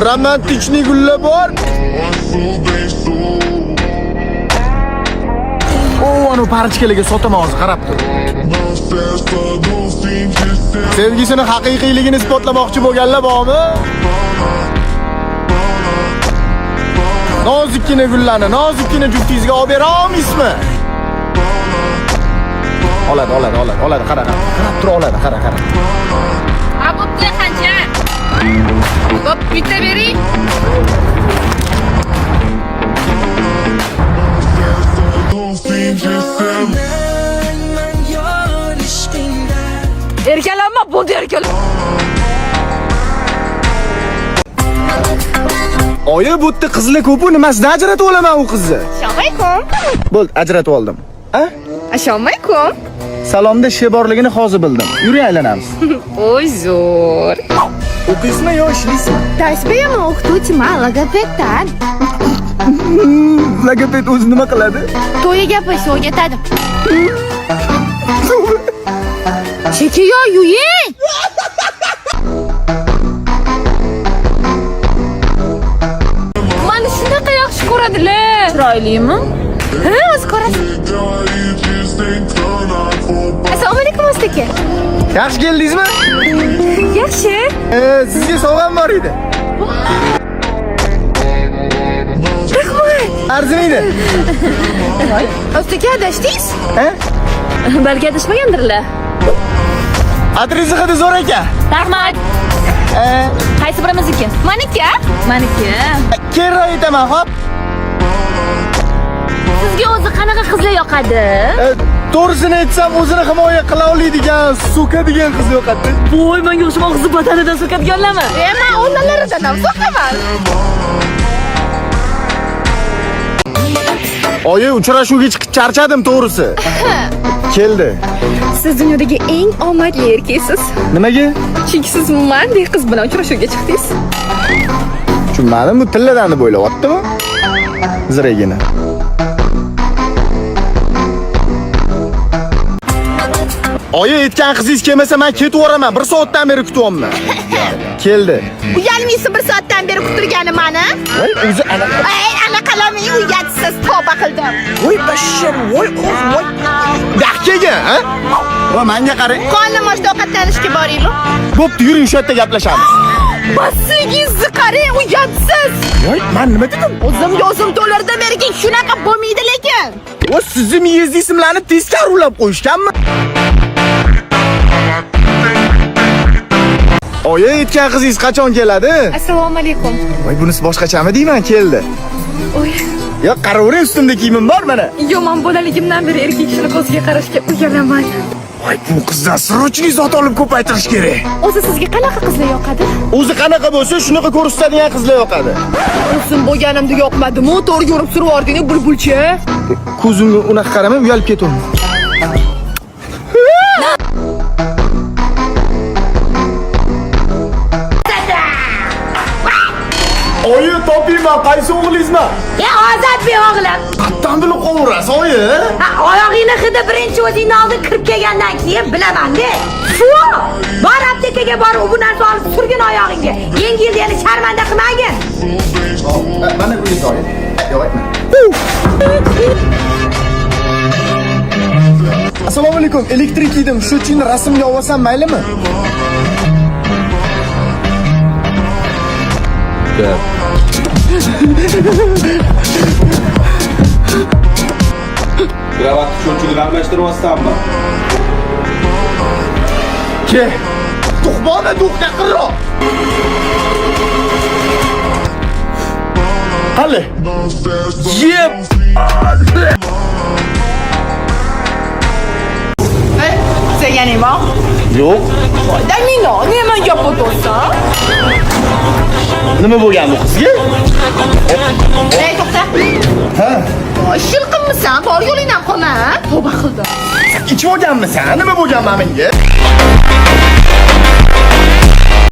romantikni gullar bor. Anu parchkaliga sotaman hozir qarab tur. Sevgisini haqiqiyligini isbotlamoqchi bo'lganlar bormi? Nozikkina gullarni, nozikkina juftingizga olib bera olmaysizmi? Oladi, qara. Qarab tur, oladi, qara. Bo'pti, qancha? Bo'p, bitta bering. Erkalanma, bo'ldi erkalan. Oyi, bu yerda qizlar ko'p-ku, nimasidan ajratib olaman u qizni? Assalomu alaykum. Bo'ldi, ajratib oldim. Ha? Assalomu alaykum. Salomda ish borligini hozir bildim. Yuring aylanamiz. Oy, zo'r. O'qiysizmi yo ishlaysizmi? Dars beraman, o'qituvchiman, logopeddan. Logoped o'zi nima qiladi? To'ya gapirishni o'rgatadi. Chekiyo, yuying. Mani shunaqa yaxshi ko'radilar. Chiroylimi? Ha, o'zi ko'rasiz. Assalomu alaykum ustaka. Yaxshi keldingizmi? Yaxshi. Sizga sovg'am bor edi. Rahmat. Arzimaydi. Ustaka, adashdingiz? Ha? Balki adashmagandirlar. Adresi hidi zo'r ekan. Rahmat. Qaysi birimizniki? Meniki? Meniki. Keyin aytaman, xo'p? Sizga o'zi qanaqa qizlar yoqadi? To'g'risini aytsam, o'zini himoya qila oladigan, so'kadigan qiz yoqadi. Voy, menga o'xshagan qizni badanidan so'kadiganlarmi? Men o'rnalaridan ham so'kaman. Oyi, uchrashuvga chiqib charchadim to'g'risi. Keldi. Siz dunyodagi eng omadli erkaksiz. Nimaga? Chunki siz mendek qiz bilan uchrashuvga chiqdingiz. Tushunmadim, bu tilladanni bo'ylayaptimi? Ziragina. Oyi, aytgan qizingiz kelmasa men ketib o'raman. 1 soatdan beri kutyapman. Keldi. Uyalmaysiz 1 soatdan beri kuttirgani meni? Voy, o'zi anaqa. Anaqalarni uyatsiz tavba qildim. Voy, bashir, voy. Dahkaga, ha? Va menga qarang. Qo'lim ochda ovqatlanishga boringlar. Bo'pti, yuring, shu yerda gaplashamiz. Basigingizni qarang, uyatsiz. Voy, men nima dedim? O'zim to'lardan beriga shunaqa bo'lmaydi lekin. O sizni miyezni ismlarni teskari ulab qo'yishganmi? Oyi, aytgan qizingiz qachon keladi? Assalomu alaykum. Voy, bunisi boshqachami deyman, keldi. Oy. Yo, qaravering, ustimda kiyimim bor mana. Yo, men bolaligimdan beri erkak kishining ko'ziga qarashga uyalaman. Voy, bu qizdan srochniy zot olib ko'paytirish kerak. O'zi sizga qanaqa qizlar yoqadi? O'zi qanaqa bo'lsa, shunaqa ko'rsatadigan qizlar yoqadi. O'zim bo'lganimda yoqmadimi? To'g'ri yurib survordingiz, bulbulcha. Ko'zimga unaqa qaramay, uyalib ketaman. Oyi, topayman, qaysi o'g'lingizmi? Ozodbek o'g'lim. Qatdan bilib qovurasiz, oyi? Oyog'ingni hidi birinchi o'zingni oldin kirib kelgandan keyin bilaman-da. Fu! Bor aptekaga borib, bu narsa olib surgin oyog'ingga. Yangi yilda yana sharmanda qilmagin. Mana bu yo'q, oyi. Yo'q, aytma. Assalomu alaykum. Elektrik edim. Shu uchun rasmga olsam maylimi? Kravatni cho'nchigini almashtiryapsanmi? Ke. Tuhbona duhga qirro. Qale. Yep. Senga nima? Yo'q. Damino, nima gap o'tirsan? Nima bo'lgan bu qizga? Ey, to'xta. Ha? Shilqimmisan? Bor yo'lingdan qolma. Tavba qildim. Ichib olganmisan? Nima bo'lgan menga?